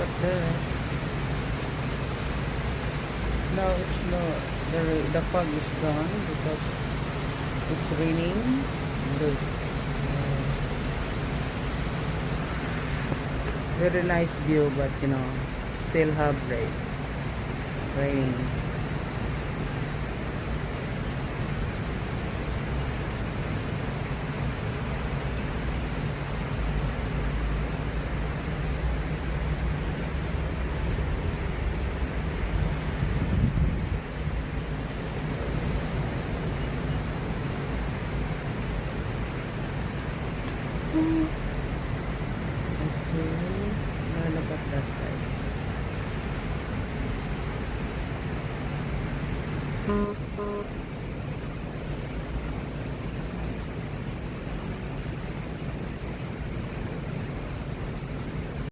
at that. Now it's no, the fog is gone because it's raining. Look. Very nice view, but you know, still have rain. Okay, now look at that guys.